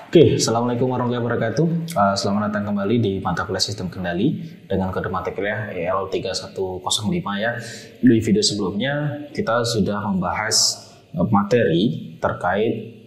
Oke, Assalamualaikum warahmatullahi wabarakatuh. Selamat datang kembali di mata kuliah sistem kendali dengan kode mata kuliah EL3105 ya. Di video sebelumnya kita sudah membahas materi terkait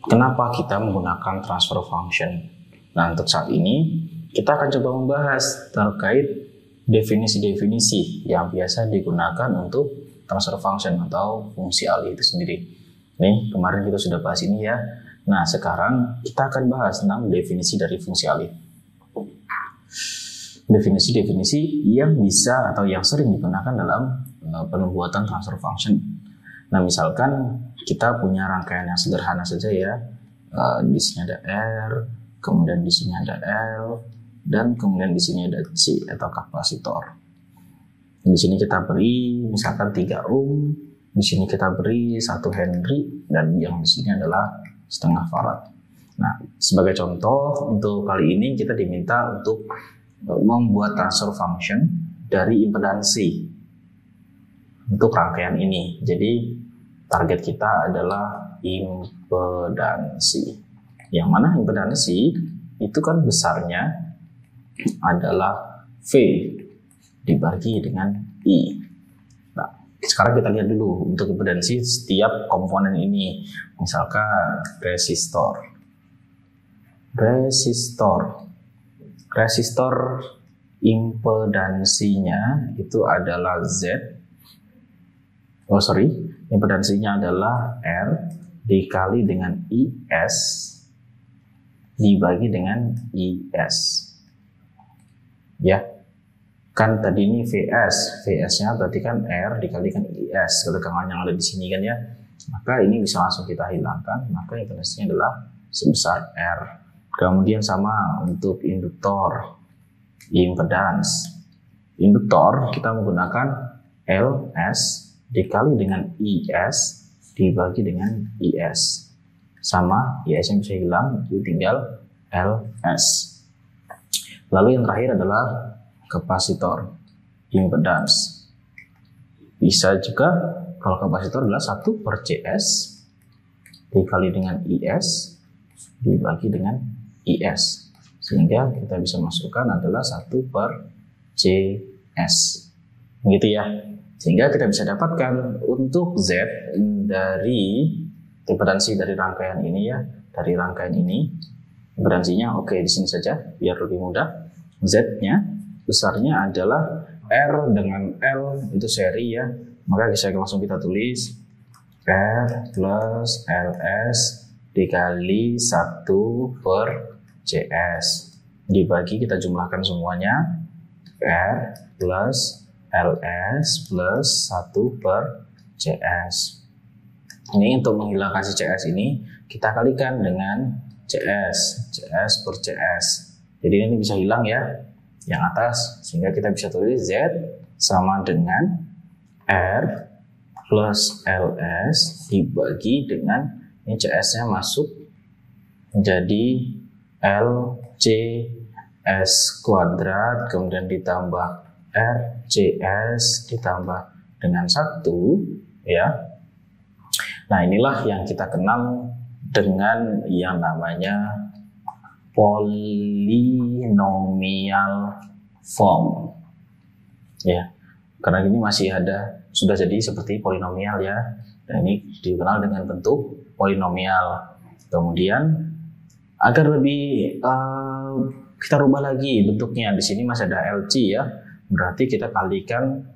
kenapa kita menggunakan transfer function. Nah, untuk saat ini kita akan coba membahas terkait definisi-definisi yang biasa digunakan untuk transfer function atau fungsi alih itu sendiri. Nih, kemarin kita sudah bahas ini ya. Nah, sekarang kita akan bahas tentang definisi dari fungsi alih. Definisi-definisi yang bisa atau yang sering digunakan dalam pembuatan transfer function. Nah, misalkan kita punya rangkaian yang sederhana saja ya. Di sini ada R, kemudian di sini ada L, dan kemudian di sini ada C atau kapasitor. Di sini kita beri misalkan 3 ohm, di sini kita beri 1 Henry, dan yang di sini adalah setengah farad. Nah, sebagai contoh untuk kali ini kita diminta untuk membuat transfer function dari impedansi untuk rangkaian ini. Jadi target kita adalah impedansi. Yang mana impedansi itu kan besarnya adalah V dibagi dengan I. Nah, sekarang kita lihat dulu untuk impedansi setiap komponen ini. Misalkan resistor impedansinya itu adalah impedansinya adalah R dikali dengan IS dibagi dengan IS. Ya. Kan tadi ini VS-nya berarti kan R dikalikan IS, ketegangan yang ada di sini kan ya. Maka ini bisa langsung kita hilangkan, maka impedansinya adalah sebesar R. Kemudian sama untuk induktor, impedans. Induktor kita menggunakan LS dikali dengan IS dibagi dengan IS. Sama, IS-nya bisa hilang, jadi tinggal LS. Lalu yang terakhir adalah kapasitor, impedans. Bisa juga kalau kapasitor adalah 1/CS dikali dengan IS dibagi dengan IS, sehingga kita bisa masukkan adalah 1/CS, gitu ya. Sehingga kita bisa dapatkan untuk Z dari impedansi dari rangkaian ini ya, dari rangkaian ini impedansinya oke di sini saja biar lebih mudah. Z-nya besarnya /R dengan L itu seri ya, maka bisa langsung kita tulis R plus LS dikali 1/CS dibagi, kita jumlahkan semuanya, R plus LS plus 1/CS. Ini untuk menghilangkan si CS ini kita kalikan dengan CS per CS, jadi ini bisa hilang ya yang atas, sehingga kita bisa tulis Z sama dengan R plus LS dibagi dengan, ini CS-nya masuk menjadi LCS kuadrat, kemudian ditambah RCS ditambah dengan 1 ya. Nah, inilah yang kita kenal dengan yang namanya polinomial form ya, karena ini masih ada, sudah jadi seperti polinomial ya, dan ini dikenal dengan bentuk polinomial. Kemudian agar lebih kita rubah lagi bentuknya, di sini masih ada LC ya, berarti kita kalikan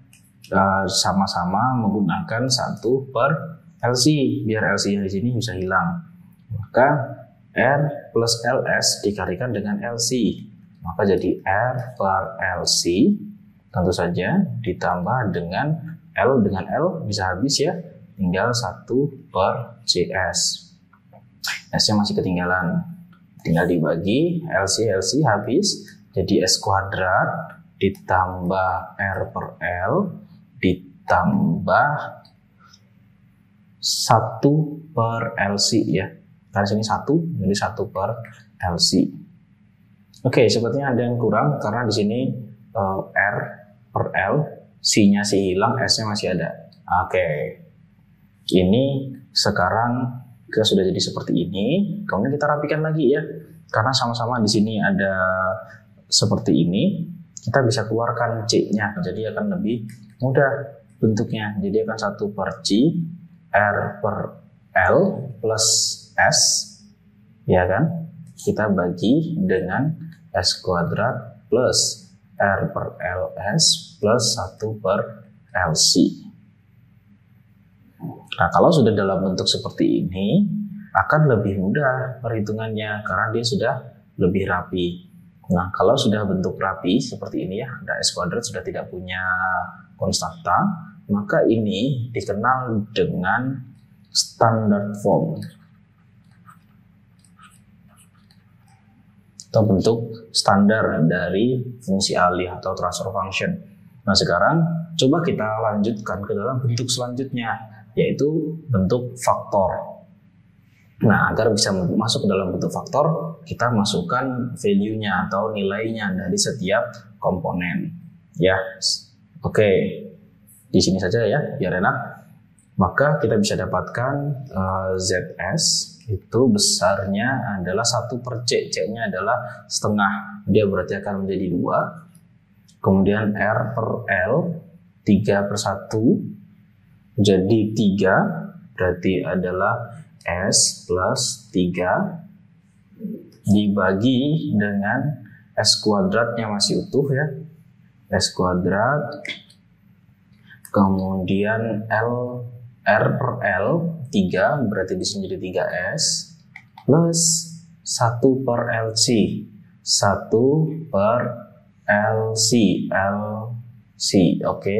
sama-sama menggunakan 1/LC biar LC yang di sini bisa hilang, maka R plus LS dikalikan dengan LC, maka jadi R per LC, tentu saja ditambah dengan L bisa habis ya, tinggal 1/CS. S-nya masih ketinggalan, tinggal dibagi, LC habis, jadi S kuadrat ditambah R per L ditambah 1/LC ya. Karena sini 1, jadi 1/LC. Oke, sepertinya ada yang kurang karena di sini R per L, C-nya sih hilang, S-nya masih ada. Oke, ini sekarang Kita sudah jadi seperti ini. Kemudian kita rapikan lagi ya. Karena sama-sama di sini ada seperti ini, kita bisa keluarkan C-nya. Jadi akan lebih mudah bentuknya. Jadi akan 1 per C R per L plus S, ya kan? Kita bagi dengan S kuadrat plus R per LS plus 1 per LC. Nah, kalau sudah dalam bentuk seperti ini, akan lebih mudah perhitungannya karena dia sudah lebih rapi. Nah, kalau sudah bentuk rapi seperti ini ya, ada S kuadrat sudah tidak punya konstanta, maka ini dikenal dengan standard form atau bentuk standar dari fungsi alih atau transfer function. Nah, sekarang coba kita lanjutkan ke dalam bentuk selanjutnya, yaitu bentuk faktor. Nah, agar bisa masuk ke dalam bentuk faktor, kita masukkan value-nya atau nilainya dari setiap komponen. Ya, oke. Di sini saja ya, biar enak. Maka kita bisa dapatkan ZS itu besarnya adalah 1 per C. C-nya adalah setengah. Dia berarti akan menjadi 2. Kemudian R per L 3 per 1 jadi 3. Berarti adalah S plus 3 dibagi dengan S kuadratnya masih utuh ya. S kuadrat. Kemudian R per L 3 berarti di sini jadi 3S plus 1 per LC 1 per LC oke.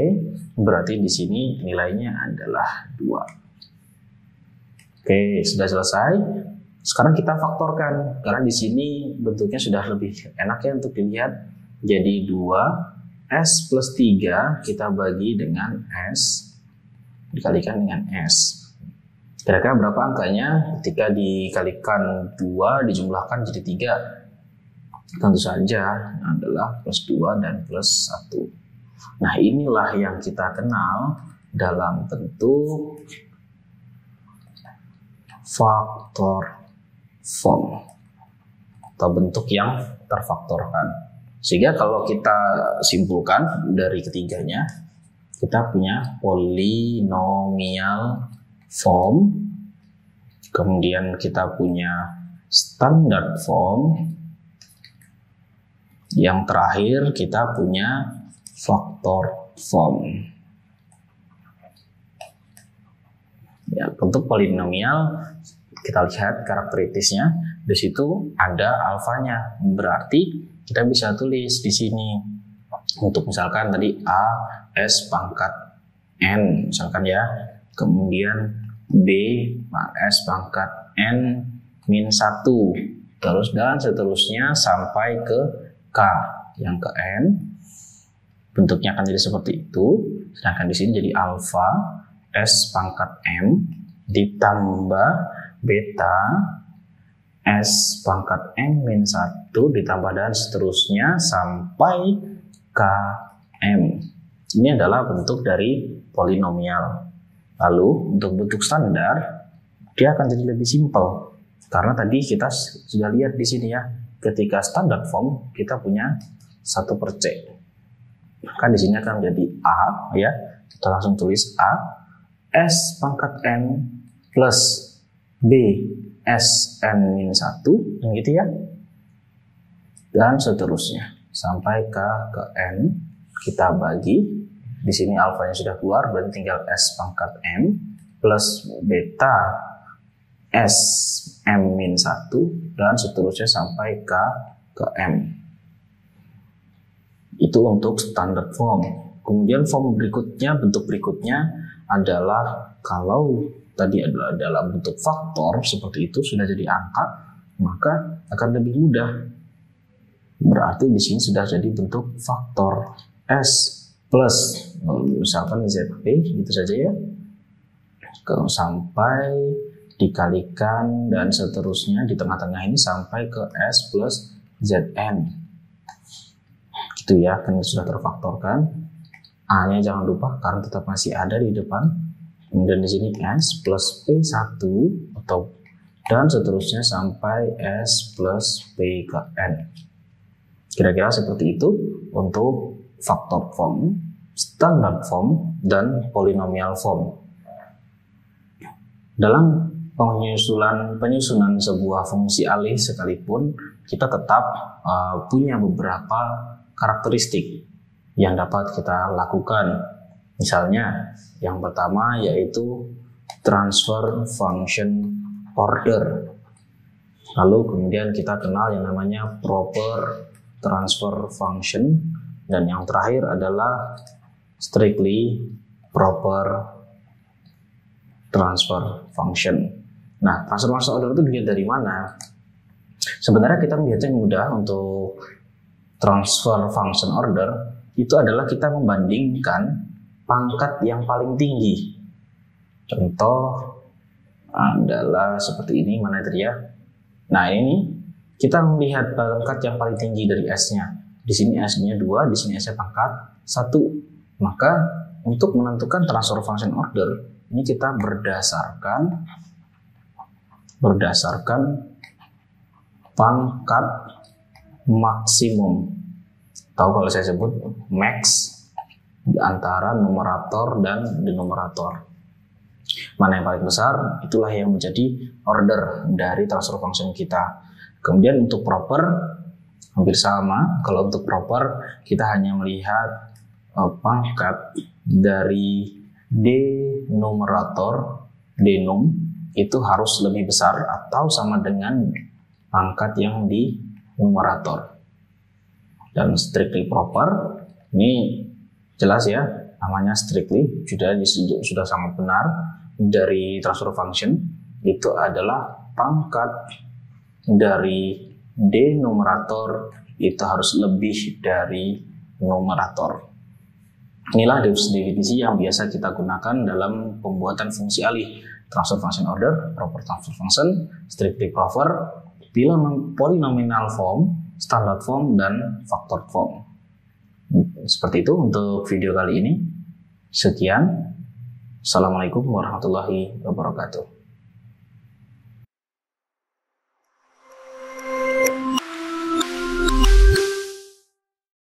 Berarti di sini nilainya adalah 2. Oke, sudah selesai. Sekarang kita faktorkan karena di sini bentuknya sudah lebih enak ya untuk dilihat. Jadi 2 S plus 3 kita bagi dengan S dikalikan dengan S. Kira-kira berapa angkanya ketika dikalikan 2 dijumlahkan jadi 3? Tentu saja adalah plus 2 dan plus 1. Nah, inilah yang kita kenal dalam bentuk faktor form atau bentuk yang terfaktorkan. Sehingga kalau kita simpulkan dari ketiganya, kita punya polinomial form, kemudian kita punya standard form, yang terakhir kita punya faktor form. Ya, untuk polinomial kita lihat karakteristiknya, di situ ada alfanya, berarti kita bisa tulis di sini untuk misalkan tadi A S pangkat N misalkan ya, kemudian B S pangkat N min 1 terus dan seterusnya sampai ke K yang ke N, bentuknya akan jadi seperti itu. Sedangkan di sini jadi alfa S pangkat M ditambah beta S pangkat M min 1 ditambah dan seterusnya sampai KM. Ini adalah bentuk dari polinomial. Lalu untuk bentuk standar, dia akan jadi lebih simpel. Karena tadi kita sudah lihat di sini ya, ketika standard form kita punya 1 per C. Maka di sini akan menjadi A ya. Kita langsung tulis A S pangkat N plus B Sn min 1 gitu ya, dan seterusnya sampai ke N. Kita bagi di sini alfanya sudah keluar, berarti tinggal S pangkat M plus beta S M min 1 dan seterusnya sampai ke M. Itu untuk standard form. Kemudian form berikutnya, bentuk berikutnya adalah kalau tadi adalah dalam bentuk faktor seperti itu sudah jadi angka, maka akan lebih mudah. Berarti di sini sudah jadi bentuk faktor S plus misalkan ZP gitu saja ya, sampai dikalikan dan seterusnya di tengah-tengah ini sampai ke S plus ZN gitu ya, kan sudah terfaktorkan. A-nya jangan lupa karena tetap masih ada di depan. Kemudian di sini S plus P1 atau dan seterusnya sampai S plus P ke N. Kira-kira seperti itu untuk faktor form, standard form, dan polynomial form. Dalam penyusunan sebuah fungsi alih sekalipun, kita tetap punya beberapa karakteristik yang dapat kita lakukan. Misalnya, yang pertama yaitu transfer function order. Lalu kemudian kita kenal yang namanya proper transfer function, dan yang terakhir adalah strictly proper transfer function. Nah, transfer function order itu dilihat dari mana? Sebenarnya kita melihatnya mudah untuk transfer function order, itu adalah kita membandingkan pangkat yang paling tinggi. Contoh adalah seperti ini, mana tadi ya? Nah, ini kita melihat pangkat yang paling tinggi dari S-nya. Di sini S-nya 2, di sini S-nya pangkat 1. Maka untuk menentukan transfer function order, ini kita berdasarkan pangkat maksimum. Tahu kalau saya sebut max di antara numerator dan denominator. Mana yang paling besar, itulah yang menjadi order dari transfer function kita. Kemudian untuk proper, hampir sama. Kalau untuk proper, kita hanya melihat pangkat dari denominator, denom, itu harus lebih besar atau sama dengan pangkat yang di numerator. Dan strictly proper, ini jelas ya, namanya strictly, sudah sangat benar dari transfer function, itu adalah pangkat dari denominator itu harus lebih dari numerator. Inilah definisi yang biasa kita gunakan dalam pembuatan fungsi alih. Transfer function order, proper transfer function, strictly proper, polynomial form, standard form, dan factor form. Seperti itu untuk video kali ini. Sekian. Assalamualaikum warahmatullahi wabarakatuh.